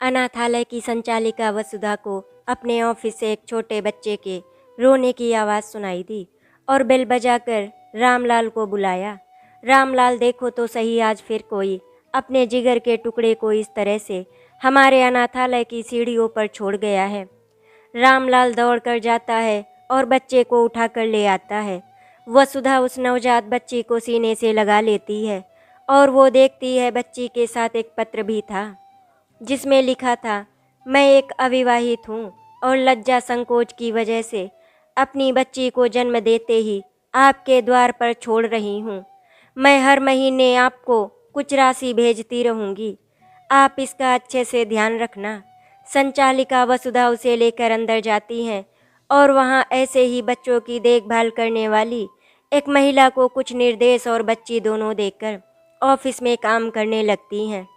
अनाथालय की संचालिका वसुधा को अपने ऑफिस से एक छोटे बच्चे के रोने की आवाज़ सुनाई दी और बेल बजाकर रामलाल को बुलाया। रामलाल, देखो तो सही, आज फिर कोई अपने जिगर के टुकड़े को इस तरह से हमारे अनाथालय की सीढ़ियों पर छोड़ गया है। रामलाल दौड़ कर जाता है और बच्चे को उठा कर ले आता है। वसुधा उस नवजात बच्ची को सीने से लगा लेती है और वो देखती है बच्ची के साथ एक पत्र भी था जिसमें लिखा था, मैं एक अविवाहित हूँ और लज्जा संकोच की वजह से अपनी बच्ची को जन्म देते ही आपके द्वार पर छोड़ रही हूँ। मैं हर महीने आपको कुछ राशि भेजती रहूँगी, आप इसका अच्छे से ध्यान रखना। संचालिका वसुधा उसे लेकर अंदर जाती हैं और वहाँ ऐसे ही बच्चों की देखभाल करने वाली एक महिला को कुछ निर्देश और बच्ची दोनों देकर ऑफिस में काम करने लगती हैं।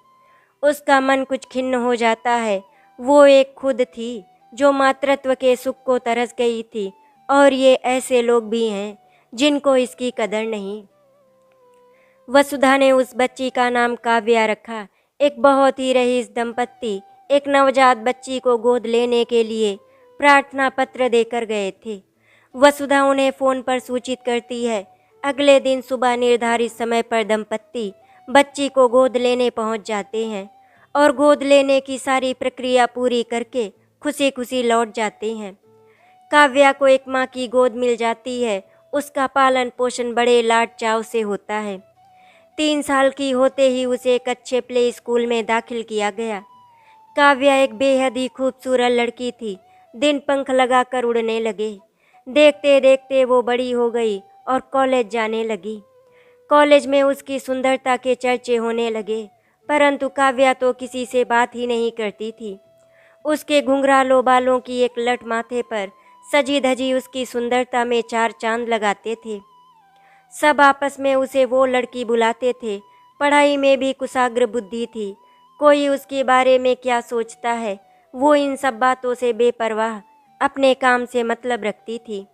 उसका मन कुछ खिन्न हो जाता है। वो एक खुद थी जो मातृत्व के सुख को तरस गई थी और ये ऐसे लोग भी हैं जिनको इसकी कदर नहीं। वसुधा ने उस बच्ची का नाम काव्या रखा। एक बहुत ही रईस दंपत्ति एक नवजात बच्ची को गोद लेने के लिए प्रार्थना पत्र देकर गए थे। वसुधा उन्हें फ़ोन पर सूचित करती है। अगले दिन सुबह निर्धारित समय पर दंपत्ति बच्ची को गोद लेने पहुंच जाते हैं और गोद लेने की सारी प्रक्रिया पूरी करके खुशी खुशी लौट जाते हैं। काव्या को एक माँ की गोद मिल जाती है। उसका पालन पोषण बड़े लाड चाव से होता है। 3 साल की होते ही उसे एक अच्छे प्ले स्कूल में दाखिल किया गया। काव्या एक बेहद ही खूबसूरत लड़की थी। दिन पंख लगाकर उड़ने लगे। देखते देखते वो बड़ी हो गई और कॉलेज जाने लगी। कॉलेज में उसकी सुंदरता के चर्चे होने लगे, परंतु काव्या तो किसी से बात ही नहीं करती थी। उसके घुंघरालों बालों की एक लट माथे पर सजी धजी उसकी सुंदरता में 4 चांद लगाते थे। सब आपस में उसे वो लड़की बुलाते थे। पढ़ाई में भी कुशाग्र बुद्धि थी। कोई उसके बारे में क्या सोचता है, वो इन सब बातों से बेपरवाह अपने काम से मतलब रखती थी।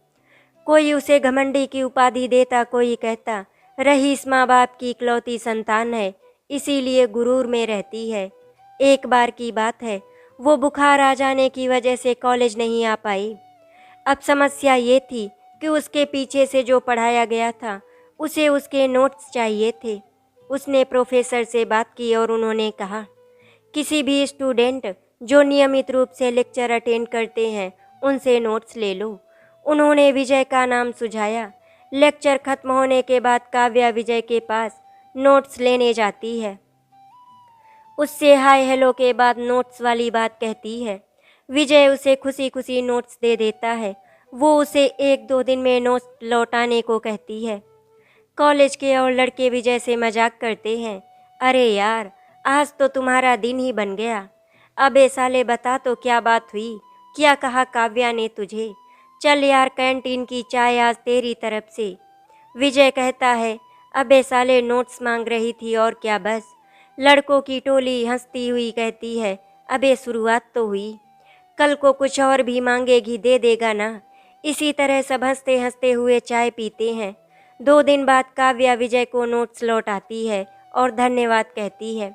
कोई उसे घमंडी की उपाधि देता, कोई कहता रईस माँ बाप की इकलौती संतान है, इसीलिए गुरूर में रहती है। एक बार की बात है, वो बुखार आ जाने की वजह से कॉलेज नहीं आ पाई। अब समस्या ये थी कि उसके पीछे से जो पढ़ाया गया था उसे उसके नोट्स चाहिए थे। उसने प्रोफेसर से बात की और उन्होंने कहा, किसी भी स्टूडेंट जो नियमित रूप से लेक्चर अटेंड करते हैं उनसे नोट्स ले लो। उन्होंने विजय का नाम सुझाया। लेक्चर खत्म होने के बाद काव्या विजय के पास नोट्स लेने जाती है। उससे हाय हेलो के बाद नोट्स वाली बात कहती है। विजय उसे खुशी खुशी नोट्स दे देता है। वो उसे 1-2 दिन में नोट्स लौटाने को कहती है। कॉलेज के और लड़के विजय से मजाक करते हैं, अरे यार, आज तो तुम्हारा दिन ही बन गया। अबे साले, बता तो क्या बात हुई, क्या कहा काव्या ने तुझे? चल यार, कैंटीन की चाय आज तेरी तरफ से। विजय कहता है, अबे साले, नोट्स मांग रही थी और क्या बस। लड़कों की टोली हंसती हुई कहती है, अबे शुरुआत तो हुई, कल को कुछ और भी मांगेगी, दे देगा ना। इसी तरह सब हंसते हंसते हुए चाय पीते हैं। 2 दिन बाद काव्या विजय को नोट्स लौटाती है और धन्यवाद कहती है।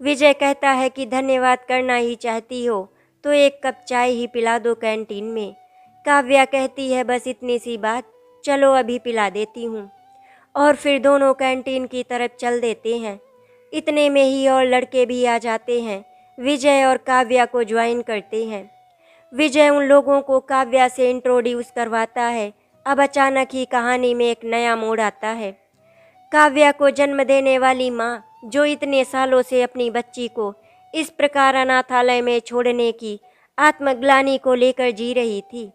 विजय कहता है कि धन्यवाद करना ही चाहती हो तो 1 कप चाय ही पिला दो कैंटीन में। काव्या कहती है, बस इतनी सी बात, चलो अभी पिला देती हूँ। और फिर दोनों कैंटीन की तरफ चल देते हैं। इतने में ही और लड़के भी आ जाते हैं। विजय और काव्या को ज्वाइन करते हैं। विजय उन लोगों को काव्या से इंट्रोड्यूस करवाता है। अब अचानक ही कहानी में एक नया मोड़ आता है। काव्या को जन्म देने वाली माँ, जो इतने सालों से अपनी बच्ची को इस प्रकार अनाथालय में छोड़ने की आत्मग्लानि को लेकर जी रही थी,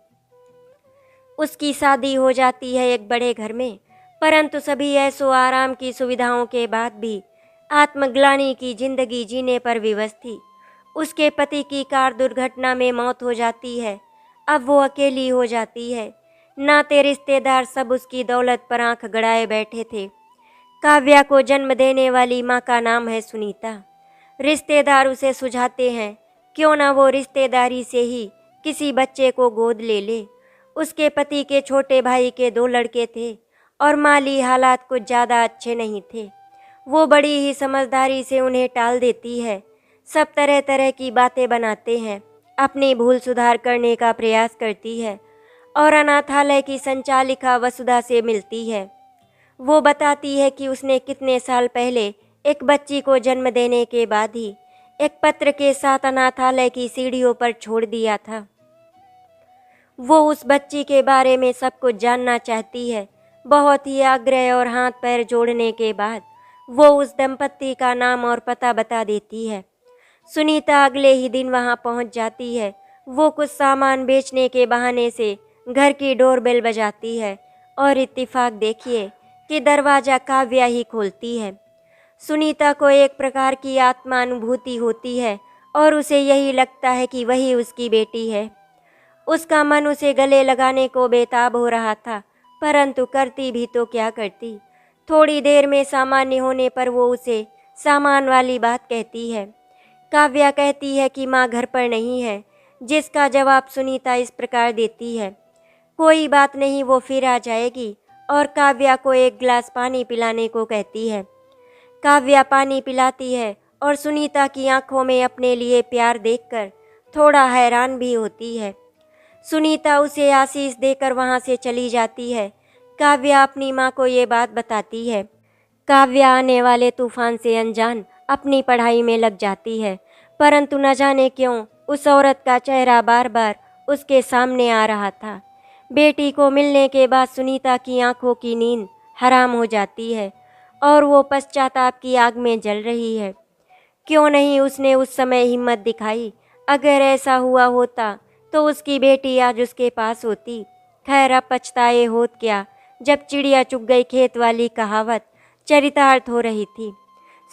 उसकी शादी हो जाती है एक बड़े घर में। परंतु सभी ऐशो आराम की सुविधाओं के बाद भी आत्मग्लानि की जिंदगी जीने पर विवश थी। उसके पति की कार दुर्घटना में मौत हो जाती है। अब वो अकेली हो जाती है। नाते रिश्तेदार सब उसकी दौलत पर आंख गड़ाए बैठे थे। काव्या को जन्म देने वाली माँ का नाम है सुनीता। रिश्तेदार उसे सुझाते हैं, क्यों ना वो रिश्तेदारी से ही किसी बच्चे को गोद ले ले। उसके पति के छोटे भाई के 2 लड़के थे और माली हालात कुछ ज़्यादा अच्छे नहीं थे। वो बड़ी ही समझदारी से उन्हें टाल देती है। सब तरह तरह की बातें बनाते हैं। अपनी भूल सुधार करने का प्रयास करती है और अनाथालय की संचालिका वसुधा से मिलती है। वो बताती है कि उसने कितने साल पहले एक बच्ची को जन्म देने के बाद ही एक पत्र के साथ अनाथालय की सीढ़ियों पर छोड़ दिया था। वो उस बच्ची के बारे में सब कुछ जानना चाहती है। बहुत ही आग्रह और हाथ पैर जोड़ने के बाद वो उस दंपत्ति का नाम और पता बता देती है। सुनीता अगले ही दिन वहां पहुंच जाती है। वो कुछ सामान बेचने के बहाने से घर की डोरबेल बजाती है और इत्तेफाक देखिए कि दरवाज़ा काव्या ही खोलती है। सुनीता को एक प्रकार की आत्मानुभूति होती है और उसे यही लगता है कि वही उसकी बेटी है। उसका मन उसे गले लगाने को बेताब हो रहा था, परंतु करती भी तो क्या करती। थोड़ी देर में सामान्य होने पर वो उसे सामान वाली बात कहती है। काव्या कहती है कि माँ घर पर नहीं है, जिसका जवाब सुनीता इस प्रकार देती है, कोई बात नहीं, वो फिर आ जाएगी, और काव्या को एक गिलास पानी पिलाने को कहती है। काव्या पानी पिलाती है और सुनीता की आंखों में अपने लिए प्यार देखकर थोड़ा हैरान भी होती है। सुनीता उसे आशीष देकर वहां से चली जाती है। काव्या अपनी माँ को ये बात बताती है। काव्या आने वाले तूफान से अनजान अपनी पढ़ाई में लग जाती है, परंतु न जाने क्यों उस औरत का चेहरा बार बार उसके सामने आ रहा था। बेटी को मिलने के बाद सुनीता की आंखों की नींद हराम हो जाती है और वो पश्चाताप की आग में जल रही है। क्यों नहीं उसने उस समय हिम्मत दिखाई। अगर ऐसा हुआ होता तो उसकी बेटी आज उसके पास होती। खैर, अब पछताए होत क्या, जब चिड़िया चुग गई खेत वाली कहावत चरितार्थ हो रही थी।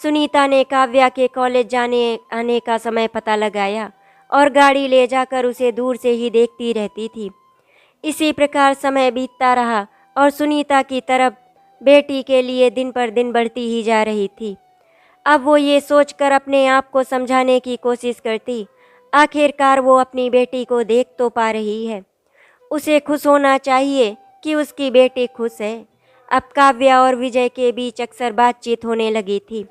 सुनीता ने काव्या के कॉलेज जाने आने का समय पता लगाया और गाड़ी ले जाकर उसे दूर से ही देखती रहती थी। इसी प्रकार समय बीतता रहा और सुनीता की तरफ बेटी के लिए दिन पर दिन बढ़ती ही जा रही थी। अब वो ये सोचकर अपने आप को समझाने की कोशिश करती, आखिरकार वो अपनी बेटी को देख तो पा रही है। उसे खुश होना चाहिए कि उसकी बेटी खुश है। अब काव्या और विजय के बीच अक्सर बातचीत होने लगी थी।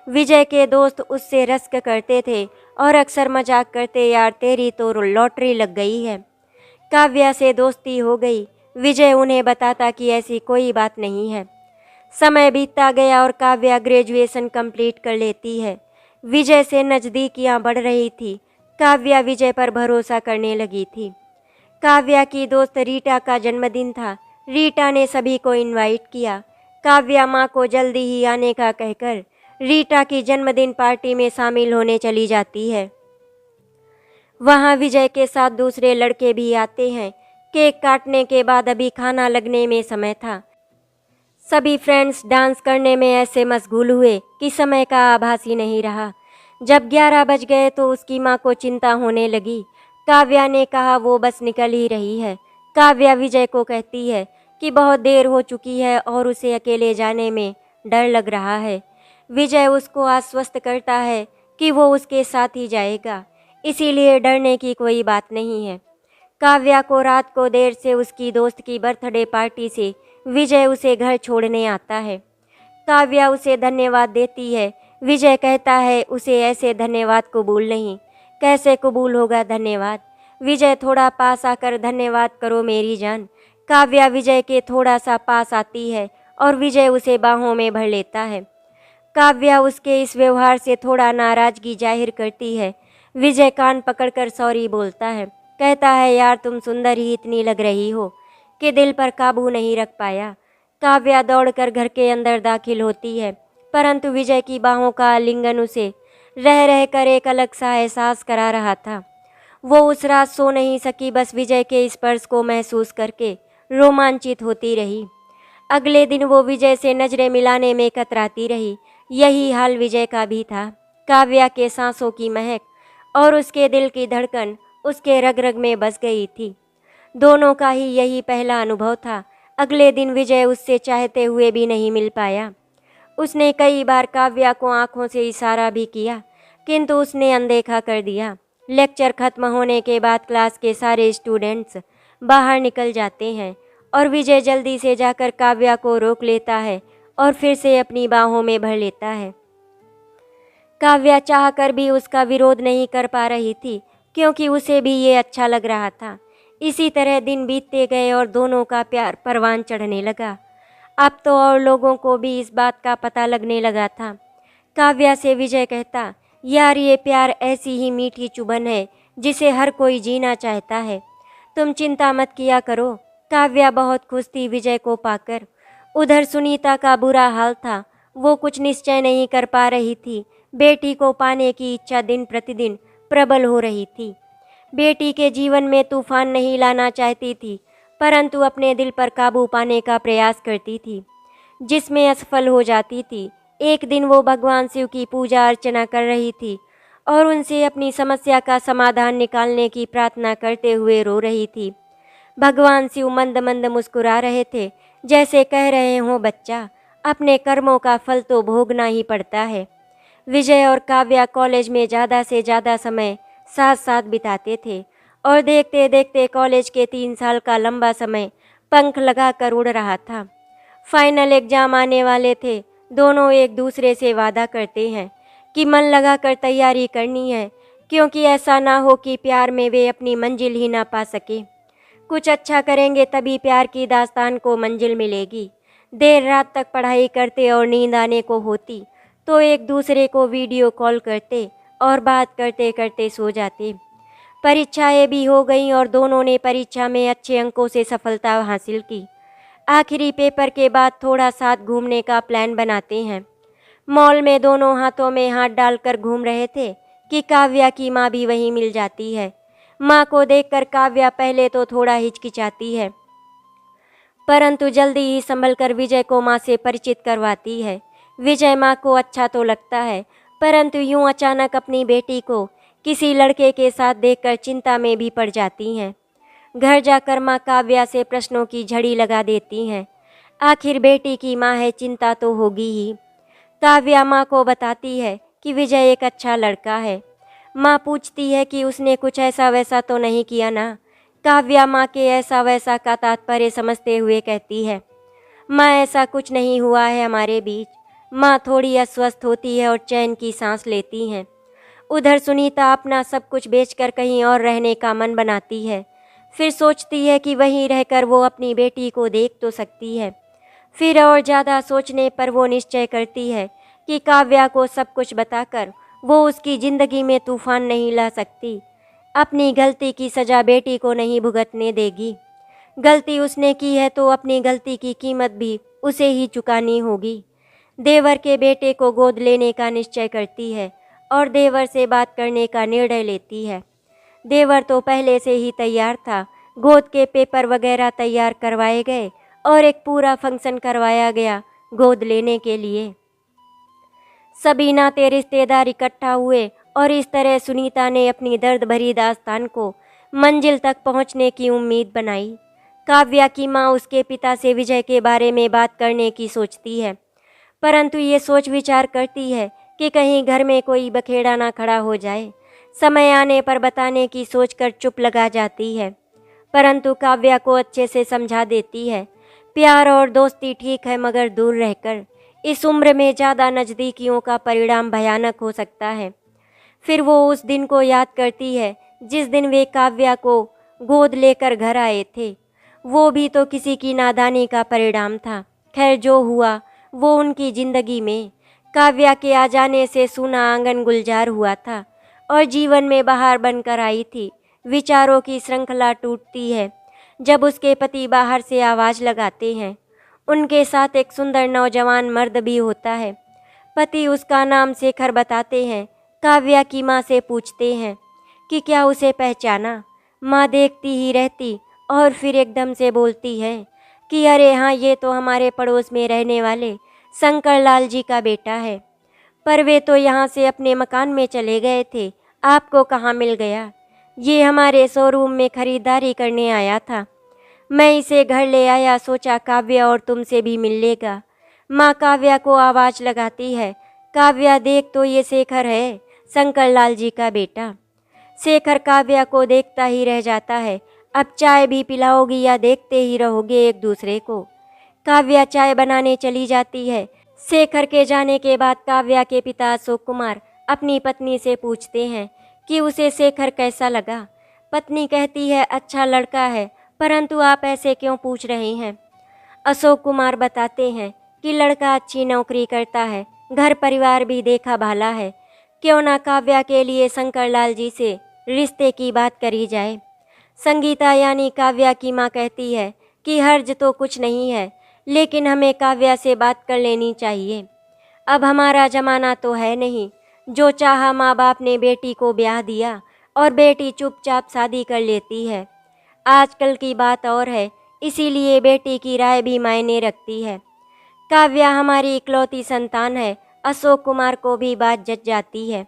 विजय के दोस्त उससे रश्क करते थे और अक्सर मजाक करते, यार तेरी तो लॉटरी लग गई है। काव्या से दोस्ती हो गई। विजय उन्हें बताता कि ऐसी कोई बात नहीं है। समय बीतता गया और काव्या ग्रेजुएशन कंप्लीट कर लेती है। विजय से नज़दीकियां बढ़ रही थी। काव्या विजय पर भरोसा करने लगी थी। काव्या की दोस्त रीटा का जन्मदिन था। रीटा ने सभी को इनवाइट किया। काव्या माँ को जल्दी ही आने का कहकर रीटा की जन्मदिन पार्टी में शामिल होने चली जाती है। वहाँ विजय के साथ दूसरे लड़के भी आते हैं। केक काटने के बाद अभी खाना लगने में समय था। सभी फ्रेंड्स डांस करने में ऐसे मशगूल हुए कि समय का आभास ही नहीं रहा। जब 11 बज गए तो उसकी माँ को चिंता होने लगी। काव्या ने कहा वो बस निकल ही रही है। काव्या विजय को कहती है कि बहुत देर हो चुकी है और उसे अकेले जाने में डर लग रहा है। विजय उसको आश्वस्त करता है कि वो उसके साथ ही जाएगा, इसीलिए डरने की कोई बात नहीं है। काव्या को रात को देर से उसकी दोस्त की बर्थडे पार्टी से विजय उसे घर छोड़ने आता है। काव्या उसे धन्यवाद देती है। विजय कहता है उसे ऐसे धन्यवाद कबूल नहीं। कैसे कबूल होगा धन्यवाद? विजय थोड़ा पास आकर धन्यवाद करो मेरी जान। काव्या विजय के थोड़ा सा पास आती है और विजय उसे बाहों में भर लेता है। काव्या उसके इस व्यवहार से थोड़ा नाराजगी जाहिर करती है। विजय कान पकड़कर सॉरी बोलता है। कहता है यार तुम सुंदर ही इतनी लग रही हो कि दिल पर काबू नहीं रख पाया। काव्या दौड़कर घर के अंदर दाखिल होती है, परंतु विजय की बाहों का आलिंगन उसे रह रह कर एक अलग सा एहसास करा रहा था। वो उस रात सो नहीं सकी, बस विजय के स्पर्श को महसूस करके रोमांचित होती रही। अगले दिन वो विजय से नजरें मिलाने में कतराती रही। यही हाल विजय का भी था। काव्या के सांसों की महक और उसके दिल की धड़कन उसके रग रग में बस गई थी। दोनों का ही यही पहला अनुभव था। अगले दिन विजय उससे चाहते हुए भी नहीं मिल पाया। उसने कई बार काव्या को आंखों से इशारा भी किया, किंतु उसने अनदेखा कर दिया। लेक्चर खत्म होने के बाद क्लास के सारे स्टूडेंट्स बाहर निकल जाते हैं और विजय जल्दी से जाकर काव्या को रोक लेता है और फिर से अपनी बाहों में भर लेता है। काव्या चाहकर भी उसका विरोध नहीं कर पा रही थी, क्योंकि उसे भी ये अच्छा लग रहा था। इसी तरह दिन बीतते गए और दोनों का प्यार परवान चढ़ने लगा। अब तो और लोगों को भी इस बात का पता लगने लगा था। काव्या से विजय कहता, यार ये प्यार ऐसी ही मीठी चुभन है जिसे हर कोई जीना चाहता है। तुम चिंता मत किया करो। काव्या बहुत खुश थी विजय को पाकर। उधर सुनीता का बुरा हाल था। वो कुछ निश्चय नहीं कर पा रही थी। बेटी को पाने की इच्छा दिन प्रतिदिन प्रबल हो रही थी। बेटी के जीवन में तूफान नहीं लाना चाहती थी, परंतु अपने दिल पर काबू पाने का प्रयास करती थी, जिसमें असफल हो जाती थी। एक दिन वो भगवान शिव की पूजा अर्चना कर रही थी और उनसे अपनी समस्या का समाधान निकालने की प्रार्थना करते हुए रो रही थी। भगवान शिव मंद मंद मुस्कुरा रहे थे, जैसे कह रहे हों, बच्चा, अपने कर्मों का फल तो भोगना ही पड़ता है। विजय और काव्या कॉलेज में ज़्यादा से ज़्यादा समय साथ साथ बिताते थे और देखते देखते कॉलेज के 3 साल का लंबा समय पंख लगाकर उड़ रहा था। फाइनल एग्जाम आने वाले थे। दोनों एक दूसरे से वादा करते हैं कि मन लगाकर तैयारी करनी है, क्योंकि ऐसा ना हो कि प्यार में वे अपनी मंजिल ही ना पा सके। कुछ अच्छा करेंगे तभी प्यार की दास्तान को मंजिल मिलेगी। देर रात तक पढ़ाई करते और नींद आने को होती तो एक दूसरे को वीडियो कॉल करते और बात करते करते सो जाते। परीक्षाएं भी हो गईं और दोनों ने परीक्षा में अच्छे अंकों से सफलता हासिल की। आखिरी पेपर के बाद थोड़ा साथ घूमने का प्लान बनाते हैं। मॉल में दोनों हाथों में हाथ डालकर घूम रहे थे कि काव्या की माँ भी वहीं मिल जाती है। माँ को देखकर काव्या पहले तो थोड़ा हिचकिचाती है, परंतु जल्दी ही संभलकर विजय को माँ से परिचित करवाती है। विजय माँ को अच्छा तो लगता है, परंतु यूं अचानक अपनी बेटी को किसी लड़के के साथ देखकर चिंता में भी पड़ जाती हैं। घर जाकर माँ काव्या से प्रश्नों की झड़ी लगा देती हैं। आखिर बेटी की माँ है, चिंता तो होगी ही। काव्या माँ को बताती है कि विजय एक अच्छा लड़का है। माँ पूछती है कि उसने कुछ ऐसा वैसा तो नहीं किया ना। काव्या माँ के ऐसा वैसा का तात्पर्य समझते हुए कहती है, माँ ऐसा कुछ नहीं हुआ है हमारे बीच। माँ थोड़ी अस्वस्थ होती है और चैन की सांस लेती हैं। उधर सुनीता अपना सब कुछ बेचकर कहीं और रहने का मन बनाती है। फिर सोचती है कि वहीं रहकर वो अपनी बेटी को देख तो सकती है। फिर और ज़्यादा सोचने पर वो निश्चय करती है कि काव्या को सब कुछ बताकर वो उसकी ज़िंदगी में तूफान नहीं ला सकती। अपनी गलती की सज़ा बेटी को नहीं भुगतने देगी। गलती उसने की है तो अपनी गलती की कीमत भी उसे ही चुकानी होगी। देवर के बेटे को गोद लेने का निश्चय करती है और देवर से बात करने का निर्णय लेती है। देवर तो पहले से ही तैयार था। गोद के पेपर वगैरह तैयार करवाए गए और एक पूरा फंक्शन करवाया गया गोद लेने के लिए। सभी नाते रिश्तेदार इकट्ठा हुए और इस तरह सुनीता ने अपनी दर्द भरी दास्तान को मंजिल तक पहुंचने की उम्मीद बनाई। काव्या की माँ उसके पिता से विजय के बारे में बात करने की सोचती है, परंतु ये सोच विचार करती है कि कहीं घर में कोई बखेड़ा ना खड़ा हो जाए। समय आने पर बताने की सोचकर चुप लगा जाती है, परंतु काव्या को अच्छे से समझा देती है, प्यार और दोस्ती ठीक है, मगर दूर रहकर इस उम्र में ज़्यादा नज़दीकियों का परिणाम भयानक हो सकता है। फिर वो उस दिन को याद करती है जिस दिन वे काव्या को गोद लेकर घर आए थे। वो भी तो किसी की नादानी का परिणाम था। खैर, जो हुआ वो उनकी ज़िंदगी में काव्या के आ जाने से सूना आंगन गुलजार हुआ था और जीवन में बहार बनकर आई थी। विचारों की श्रृंखला टूटती है जब उसके पति बाहर से आवाज़ लगाते हैं। उनके साथ एक सुंदर नौजवान मर्द भी होता है। पति उसका नाम शेखर बताते हैं। काव्या की माँ से पूछते हैं कि क्या उसे पहचाना। माँ देखती ही रहती और फिर एकदम से बोलती है कि अरे हाँ, ये तो हमारे पड़ोस में रहने वाले शंकर लाल जी का बेटा है। पर वे तो यहाँ से अपने मकान में चले गए थे, आपको कहाँ मिल गया? ये हमारे शोरूम में खरीदारी करने आया था। मैं इसे घर ले आया, सोचा काव्या और तुमसे भी मिल लेगा। माँ काव्या को आवाज़ लगाती है, काव्या देख तो ये शेखर है, शंकर लाल जी का बेटा। शेखर काव्या को देखता ही रह जाता है। अब चाय भी पिलाओगी या देखते ही रहोगे एक दूसरे को? काव्या चाय बनाने चली जाती है। शेखर के जाने के बाद काव्या के पिता अशोक कुमार अपनी पत्नी से पूछते हैं कि उसे शेखर कैसा लगा। पत्नी कहती है अच्छा लड़का है, परंतु आप ऐसे क्यों पूछ रहे हैं। अशोक कुमार बताते हैं कि लड़का अच्छी नौकरी करता है, घर परिवार भी देखा भाला है, क्यों ना काव्या के लिए शंकरलाल जी से रिश्ते की बात करी जाए। संगीता यानी काव्या की माँ कहती है कि हर्ज तो कुछ नहीं है, लेकिन हमें काव्या से बात कर लेनी चाहिए। अब हमारा जमाना तो है नहीं, जो चाहा माँ बाप ने बेटी को ब्याह दिया और बेटी चुपचाप शादी कर लेती है। आजकल की बात और है, इसीलिए बेटी की राय भी मायने रखती है। काव्या हमारी इकलौती संतान है। अशोक कुमार को भी बात जच जाती है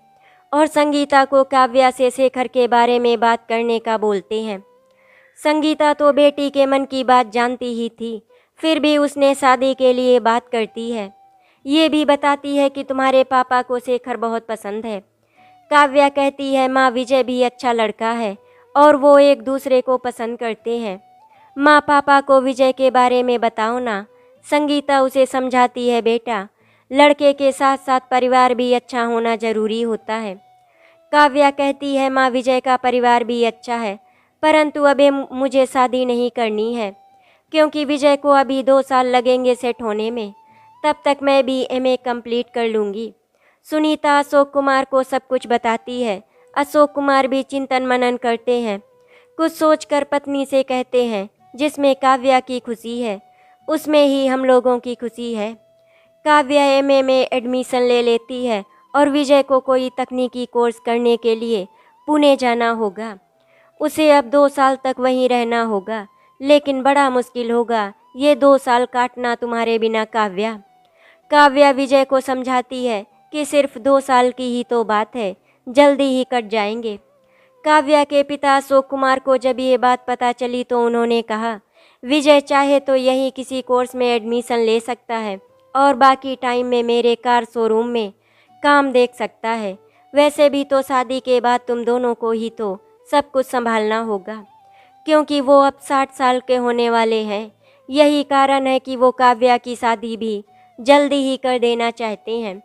और संगीता को काव्या से शेखर के बारे में बात करने का बोलते हैं। संगीता तो बेटी के मन की बात जानती ही थी, फिर भी उसने शादी के लिए बात करती है। ये भी बताती है कि तुम्हारे पापा को शेखर बहुत पसंद है। काव्या कहती है माँ विजय भी अच्छा लड़का है और वो एक दूसरे को पसंद करते हैं। माँ पापा को विजय के बारे में बताओ ना। संगीता उसे समझाती है बेटा, लड़के के साथ साथ परिवार भी अच्छा होना जरूरी होता है। काव्या कहती है माँ विजय का परिवार भी अच्छा है, परंतु अभी मुझे शादी नहीं करनी है, क्योंकि विजय को अभी 2 साल लगेंगे सेट होने में। तब तक मैं भी एमए कंप्लीट कर लूँगी। सुनीता अशोक कुमार को सब कुछ बताती है। अशोक कुमार भी चिंतन मनन करते हैं। कुछ सोचकर पत्नी से कहते हैं जिसमें काव्या की खुशी है, उसमें ही हम लोगों की खुशी है। काव्या एमए में एडमिशन ले लेती है और विजय को कोई तकनीकी कोर्स करने के लिए पुणे जाना होगा। उसे अब 2 साल तक वहीं रहना होगा, लेकिन बड़ा मुश्किल होगा ये 2 साल काटना तुम्हारे बिना काव्या। काव्या विजय को समझाती है कि सिर्फ 2 साल की ही तो बात है, जल्दी ही कट जाएंगे। काव्या के पिता अशोक कुमार को जब ये बात पता चली तो उन्होंने कहा विजय चाहे तो यहीं किसी कोर्स में एडमिशन ले सकता है और बाकी टाइम में मेरे कार शोरूम में काम देख सकता है। वैसे भी तो शादी के बाद तुम दोनों को ही तो सब कुछ संभालना होगा, क्योंकि वो अब 60 साल के होने वाले हैं। यही कारण है कि वो काव्या की शादी भी जल्दी ही कर देना चाहते हैं।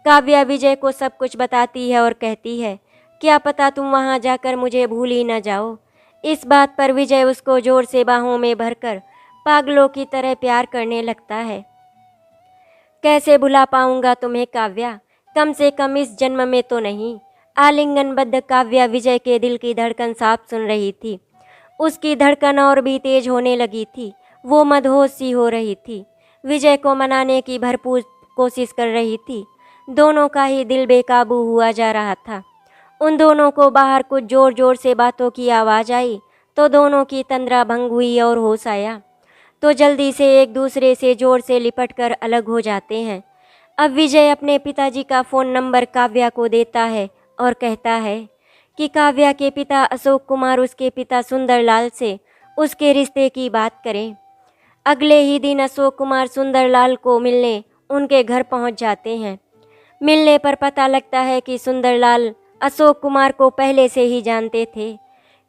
काव्या विजय को सब कुछ बताती है और कहती है क्या पता तुम वहाँ जाकर मुझे भूल ही न जाओ। इस बात पर विजय उसको जोर से बाहों में भरकर पागलों की तरह प्यार करने लगता है। कैसे भुला पाऊंगा तुम्हें काव्या, कम से कम इस जन्म में तो नहीं। आलिंगनबद्ध काव्या विजय के दिल की धड़कन साफ सुन रही थी। उसकी धड़कन और भी तेज होने लगी थी। वो मदहोश सी हो रही थी। विजय को मनाने की भरपूर कोशिश कर रही थी। दोनों का ही दिल बेकाबू हुआ जा रहा था। उन दोनों को बाहर कुछ जोर जोर से बातों की आवाज़ आई तो दोनों की तंद्रा भंग हुई और होश आया तो जल्दी से एक दूसरे से जोर से लिपट कर अलग हो जाते हैं। अब विजय अपने पिताजी का फ़ोन नंबर काव्या को देता है और कहता है कि काव्या के पिता अशोक कुमार उसके पिता सुंदरलाल से उसके रिश्ते की बात करें। अगले ही दिन अशोक कुमार सुंदरलाल को मिलने उनके घर पहुंच जाते हैं। मिलने पर पता लगता है कि सुंदरलाल अशोक कुमार को पहले से ही जानते थे,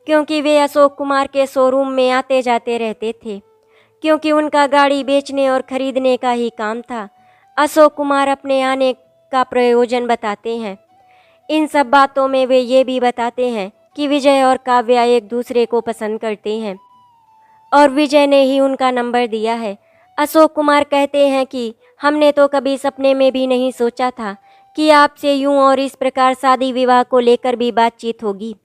क्योंकि वे अशोक कुमार के शोरूम में आते जाते रहते थे, क्योंकि उनका गाड़ी बेचने और खरीदने का ही काम था। अशोक कुमार अपने आने का प्रयोजन बताते हैं। इन सब बातों में वे ये भी बताते हैं कि विजय और काव्या एक दूसरे को पसंद करते हैं और विजय ने ही उनका नंबर दिया है। अशोक कुमार कहते हैं कि हमने तो कभी सपने में भी नहीं सोचा था कि आपसे यूं और इस प्रकार शादी विवाह को लेकर भी बातचीत होगी।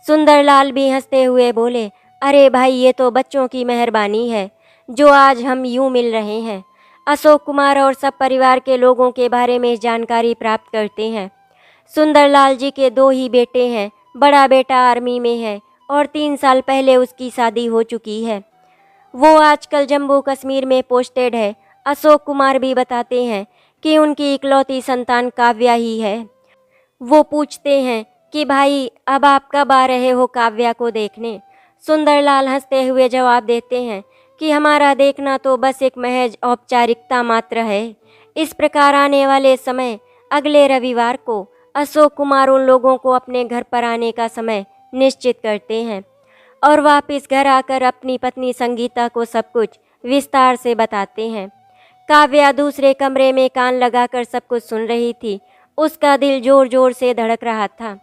सुंदरलाल भी हंसते हुए बोले, अरे भाई ये तो बच्चों की मेहरबानी है जो आज हम यूं मिल रहे हैं। अशोक कुमार और सब परिवार के लोगों के बारे में जानकारी प्राप्त करते हैं। सुंदरलाल जी के 2 ही बेटे हैं। बड़ा बेटा आर्मी में है और 3 साल पहले उसकी शादी हो चुकी है। वो आजकल जम्मू कश्मीर में पोस्टेड है। अशोक कुमार भी बताते हैं कि उनकी इकलौती संतान काव्या ही है। वो पूछते हैं कि भाई अब आप कब आ रहे हो काव्या को देखने। सुंदरलाल हंसते हुए जवाब देते हैं कि हमारा देखना तो बस एक महज औपचारिकता मात्र है। इस प्रकार आने वाले समय अगले रविवार को अशोक कुमार उन लोगों को अपने घर पर आने का समय निश्चित करते हैं और वापस घर आकर अपनी पत्नी संगीता को सब कुछ विस्तार से बताते हैं। काव्या दूसरे कमरे में कान लगाकर सब कुछ सुन रही थी उसका दिल जोर जोर से धड़क रहा था।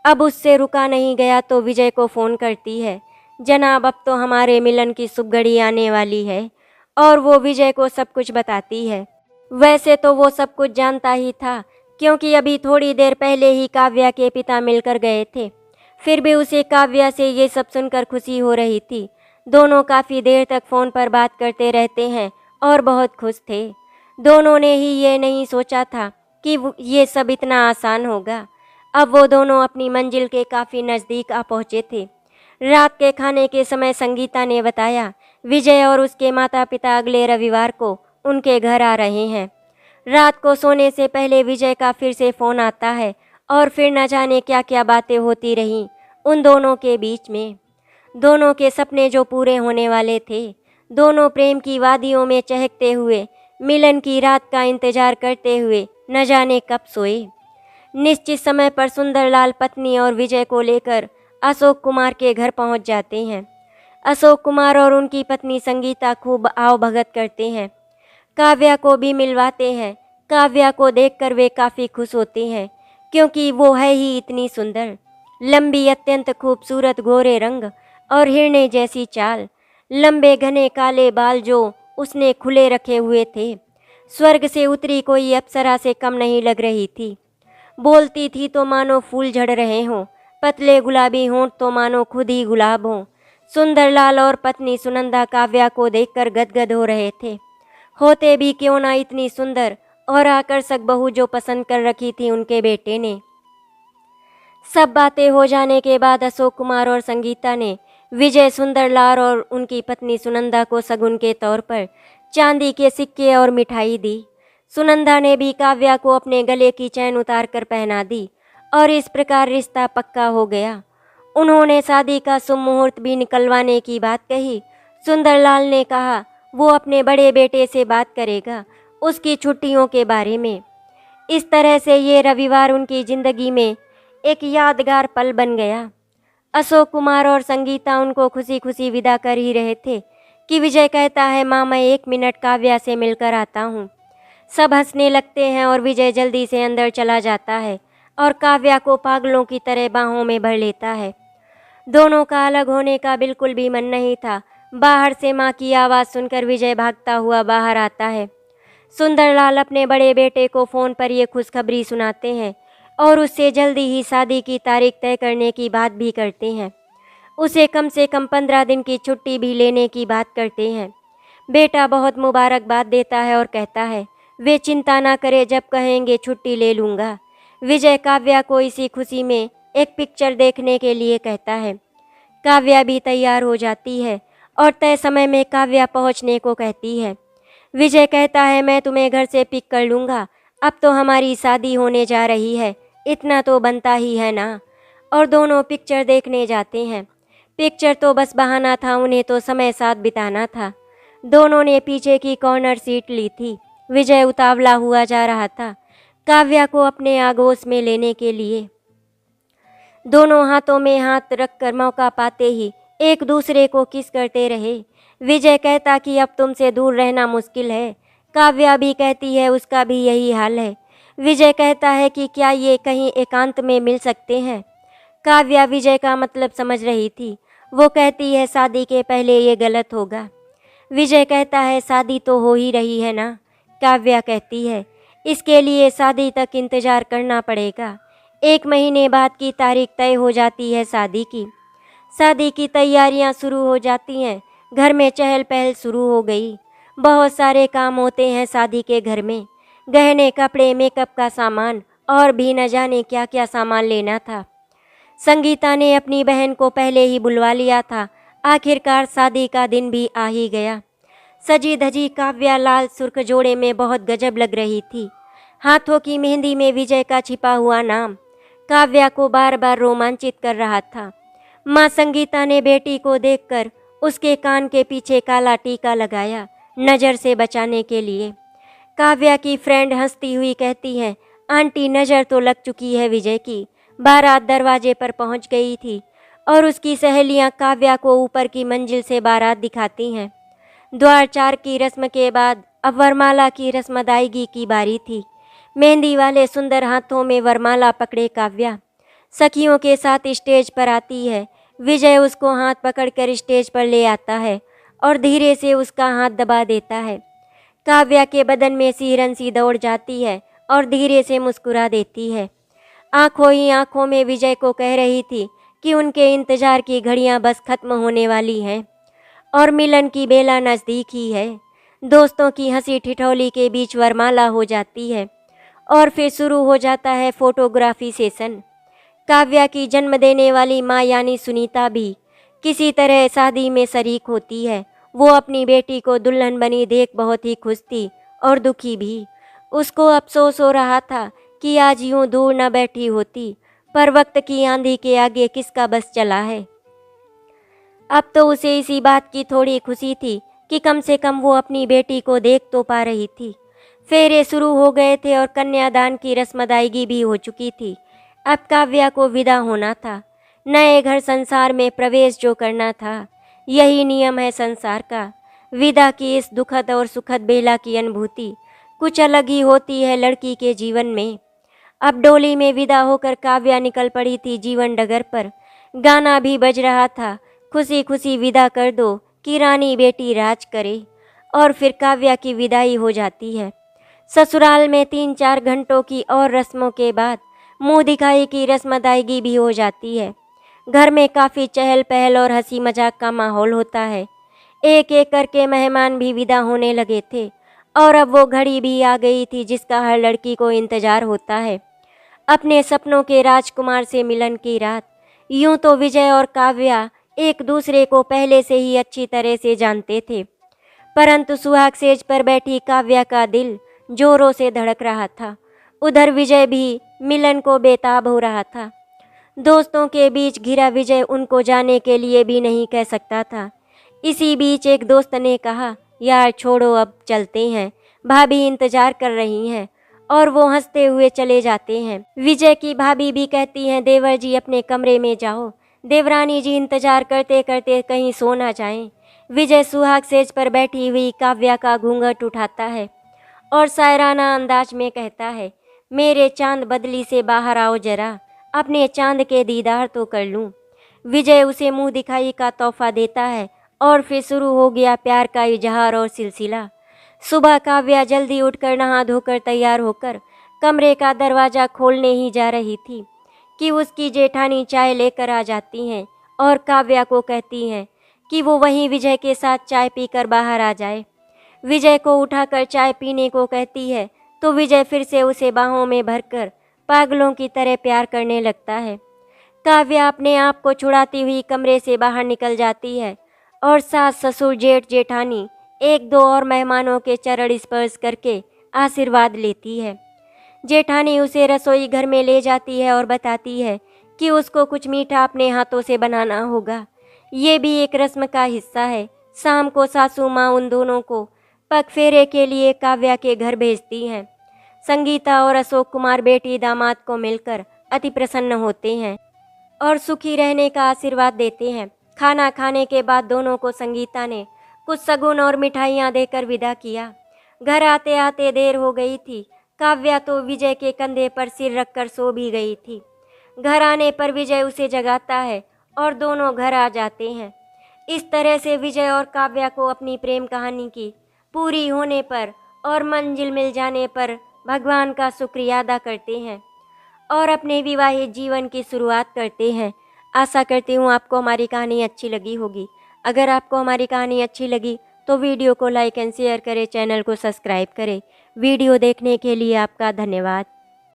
अब उससे रुका नहीं गया तो विजय को फ़ोन करती है। जनाब, अब तो हमारे मिलन की शुभ घड़ी आने वाली है। और वो विजय को सब कुछ बताती है। वैसे तो वो सब कुछ जानता ही था, क्योंकि अभी थोड़ी देर पहले ही काव्या के पिता मिलकर गए थे। फिर भी उसे काव्या से ये सब सुनकर खुशी हो रही थी। दोनों काफ़ी देर तक फ़ोन पर बात करते रहते हैं और बहुत खुश थे। दोनों ने ही ये नहीं सोचा था कि ये सब इतना आसान होगा। अब वो दोनों अपनी मंजिल के काफ़ी नज़दीक आ पहुँचे थे। रात के खाने के समय संगीता ने बताया, विजय और उसके माता पिता अगले रविवार को उनके घर आ रहे हैं। रात को सोने से पहले विजय का फिर से फ़ोन आता है और फिर न जाने क्या क्या बातें होती रहीं उन दोनों के बीच में। दोनों के सपने जो पूरे होने वाले थे। दोनों प्रेम की वादियों में चहकते हुए मिलन की रात का इंतजार करते हुए न जाने कब सोए। निश्चित समय पर सुंदरलाल पत्नी और विजय को लेकर अशोक कुमार के घर पहुंच जाते हैं। अशोक कुमार और उनकी पत्नी संगीता खूब आवभगत करते हैं। काव्या को भी मिलवाते हैं। काव्या को देखकर वे काफ़ी खुश होते हैं, क्योंकि वो है ही इतनी सुंदर। लंबी, अत्यंत खूबसूरत गोरे रंग और हिरने जैसी चाल, लंबे घने काले बाल जो उसने खुले रखे हुए थे। स्वर्ग से उतरी कोई अप्सरा से कम नहीं लग रही थी। बोलती थी तो मानो फूल झड़ रहे हों, पतले गुलाबी होंठ तो मानो खुद ही गुलाब हों। सुंदरलाल और पत्नी सुनंदा काव्या को देखकर गदगद हो रहे थे। होते भी क्यों ना इतनी सुंदर और आकर्षक बहू जो पसंद कर रखी थी उनके बेटे ने। सब बातें हो जाने के बाद अशोक कुमार और संगीता ने विजय, सुंदरलाल और उनकी पत्नी सुनंदा को शगुन के तौर पर चांदी के सिक्के और मिठाई दी। सुनंदा ने भी काव्या को अपने गले की चैन उतार कर पहना दी और इस प्रकार रिश्ता पक्का हो गया। उन्होंने शादी का शुभ मुहूर्त भी निकलवाने की बात कही। सुंदरलाल ने कहा वो अपने बड़े बेटे से बात करेगा उसकी छुट्टियों के बारे में। इस तरह से ये रविवार उनकी ज़िंदगी में एक यादगार पल बन गया। अशोक कुमार और संगीता उनको खुशी खुशी विदा कर ही रहे थे कि विजय कहता है, माँ मैं 1 मिनट काव्या से मिलकर आता हूँ। सब हंसने लगते हैं और विजय जल्दी से अंदर चला जाता है और काव्या को पागलों की तरह बाहों में भर लेता है। दोनों का अलग होने का बिल्कुल भी मन नहीं था। बाहर से माँ की आवाज़ सुनकर विजय भागता हुआ बाहर आता है। सुंदरलाल अपने बड़े बेटे को फ़ोन पर ये खुशखबरी सुनाते हैं और उससे जल्दी ही शादी की तारीख तय करने की बात भी करते हैं। उसे कम से कम 15 दिन की छुट्टी भी लेने की बात करते हैं। बेटा बहुत मुबारकबाद देता है और कहता है, वे चिंता ना करे, जब कहेंगे छुट्टी ले लूँगा। विजय काव्या को इसी खुशी में एक पिक्चर देखने के लिए कहता है। काव्या भी तैयार हो जाती है और तय समय में काव्या पहुंचने को कहती है। विजय कहता है, मैं तुम्हें घर से पिक कर लूँगा, अब तो हमारी शादी होने जा रही है, इतना तो बनता ही है ना। और दोनों पिक्चर देखने जाते हैं। पिक्चर तो बस बहाना था, उन्हें तो समय साथ बिताना था। दोनों ने पीछे की कॉर्नर सीट ली थी। विजय उतावला हुआ जा रहा था काव्या को अपने आगोश में लेने के लिए। दोनों हाथों में हाथ रखकर मौका पाते ही एक दूसरे को किस करते रहे। विजय कहता कि अब तुमसे दूर रहना मुश्किल है। काव्या भी कहती है उसका भी यही हाल है। विजय कहता है कि क्या ये कहीं एकांत में मिल सकते हैं। काव्या विजय का मतलब समझ रही थी। वो कहती है शादी के पहले ये गलत होगा। विजय कहता है शादी तो हो ही रही है ना। काव्या कहती है इसके लिए शादी तक इंतज़ार करना पड़ेगा। 1 महीने बाद की तारीख तय हो जाती है शादी की। शादी की तैयारियां शुरू हो जाती हैं। घर में चहल पहल शुरू हो गई। बहुत सारे काम होते हैं शादी के घर में। गहने, कपड़े, मेकअप का सामान और भी न जाने क्या क्या सामान लेना था। संगीता ने अपनी बहन को पहले ही बुलवा लिया था। आखिरकार शादी का दिन भी आ ही गया। सजी धजी काव्या लाल सुर्ख जोड़े में बहुत गजब लग रही थी। हाथों की मेहंदी में विजय का छिपा हुआ नाम काव्या को बार बार रोमांचित कर रहा था। माँ संगीता ने बेटी को देखकर उसके कान के पीछे काला टीका लगाया, नज़र से बचाने के लिए। काव्या की फ्रेंड हंसती हुई कहती है, आंटी नज़र तो लग चुकी है विजय की। बारात दरवाजे पर पहुंच गई थी और उसकी सहेलियां काव्या को ऊपर की मंजिल से बारात दिखाती हैं। द्वार 4 की रस्म के बाद अब वरमाला की रस्म अदायगी की बारी थी। मेहंदी वाले सुंदर हाथों में वरमाला पकड़े काव्या सखियों के साथ स्टेज पर आती है। विजय उसको हाथ पकड़कर स्टेज पर ले आता है और धीरे से उसका हाथ दबा देता है। काव्या के बदन में सिहरन सी दौड़ जाती है और धीरे से मुस्कुरा देती है। आंखों ही आंखों में विजय को कह रही थी कि उनके इंतजार की घड़ियां बस खत्म होने वाली हैं और मिलन की बेला नज़दीक ही है। दोस्तों की हंसी ठिठोली के बीच वरमाला हो जाती है और फिर शुरू हो जाता है फोटोग्राफी सेशन। काव्या की जन्म देने वाली माँ यानी सुनीता भी किसी तरह शादी में शरीक होती है। वो अपनी बेटी को दुल्हन बनी देख बहुत ही खुश थी और दुखी भी। उसको अफसोस हो रहा था कि आज यूं दूर न बैठी होती, पर वक्त की आंधी के आगे किसका बस चला है। अब तो उसे इसी बात की थोड़ी खुशी थी कि कम से कम वो अपनी बेटी को देख तो पा रही थी। फेरे शुरू हो गए थे और कन्यादान की रस्म अदायगी भी हो चुकी थी। अब काव्या को विदा होना था, नए घर संसार में प्रवेश जो करना था। यही नियम है संसार का। विदा की इस दुखद और सुखद बेला की अनुभूति कुछ अलग ही होती है लड़की के जीवन में। अब डोली में विदा होकर काव्या निकल पड़ी थी जीवन डगर पर। गाना भी बज रहा था, खुशी खुशी विदा कर दो कि रानी बेटी राज करे। और फिर काव्या की विदाई हो जाती है। ससुराल में 3-4 घंटों की और रस्मों के बाद मुंह दिखाई की रस्म अदायगी भी हो जाती है। घर में काफ़ी चहल पहल और हंसी मजाक का माहौल होता है। एक एक करके मेहमान भी विदा होने लगे थे और अब वो घड़ी भी आ गई थी जिसका हर लड़की को इंतजार होता है, अपने सपनों के राजकुमार से मिलन की रात। यूं तो विजय और काव्या एक दूसरे को पहले से ही अच्छी तरह से जानते थे, परंतु सुहाग सेज पर बैठी काव्या का दिल जोरों से धड़क रहा था। उधर विजय भी मिलन को बेताब हो रहा था। दोस्तों के बीच घिरा विजय उनको जाने के लिए भी नहीं कह सकता था। इसी बीच एक दोस्त ने कहा, यार छोड़ो अब चलते हैं, भाभी इंतजार कर रही हैं। और वो हंसते हुए चले जाते हैं। विजय की भाभी भी कहती हैं, देवर जी अपने कमरे में जाओ, देवरानी जी इंतजार करते करते कहीं सो ना जाएं। विजय सुहाग सेज पर बैठी हुई काव्या का घूंघट उठाता है और शायराना अंदाज में कहता है, मेरे चांद बदली से बाहर आओ जरा, अपने चांद के दीदार तो कर लूं। विजय उसे मुंह दिखाई का तोहफा देता है और फिर शुरू हो गया प्यार का इजहार और सिलसिला। सुबह काव्या जल्दी उठकर नहा धोकर तैयार होकर कमरे का दरवाज़ा खोलने ही जा रही थी कि उसकी जेठानी चाय लेकर आ जाती हैं और काव्या को कहती हैं कि वो वहीं विजय के साथ चाय पीकर बाहर आ जाए। विजय को उठाकर चाय पीने को कहती है तो विजय फिर से उसे बाहों में भरकर पागलों की तरह प्यार करने लगता है। काव्या अपने आप को छुड़ाती हुई कमरे से बाहर निकल जाती है और सास ससुर जेठ जेठानी एक दो और मेहमानों के चरण स्पर्श करके आशीर्वाद लेती है। जेठानी उसे रसोई घर में ले जाती है और बताती है कि उसको कुछ मीठा अपने हाथों से बनाना होगा। ये भी एक रस्म का हिस्सा है। शाम को सासू माँ उन दोनों को पग फेरे के लिए काव्या के घर भेजती हैं। संगीता और अशोक कुमार बेटी दामाद को मिलकर अति प्रसन्न होते हैं और सुखी रहने का आशीर्वाद देते हैं। खाना खाने के बाद दोनों को संगीता ने कुछ शगुन और मिठाइयाँ देकर विदा किया। घर आते आते देर हो गई थी। काव्या तो विजय के कंधे पर सिर रखकर सो भी गई थी। घर आने पर विजय उसे जगाता है और दोनों घर आ जाते हैं। इस तरह से विजय और काव्या को अपनी प्रेम कहानी की पूरी होने पर और मंजिल मिल जाने पर भगवान का शुक्रिया अदा करते हैं और अपने विवाहित जीवन की शुरुआत करते हैं। आशा करती हूँ आपको हमारी कहानी अच्छी लगी होगी। अगर आपको हमारी कहानी अच्छी लगी तो वीडियो को लाइक एंड शेयर करें, चैनल को सब्सक्राइब करें। वीडियो देखने के लिए आपका धन्यवाद।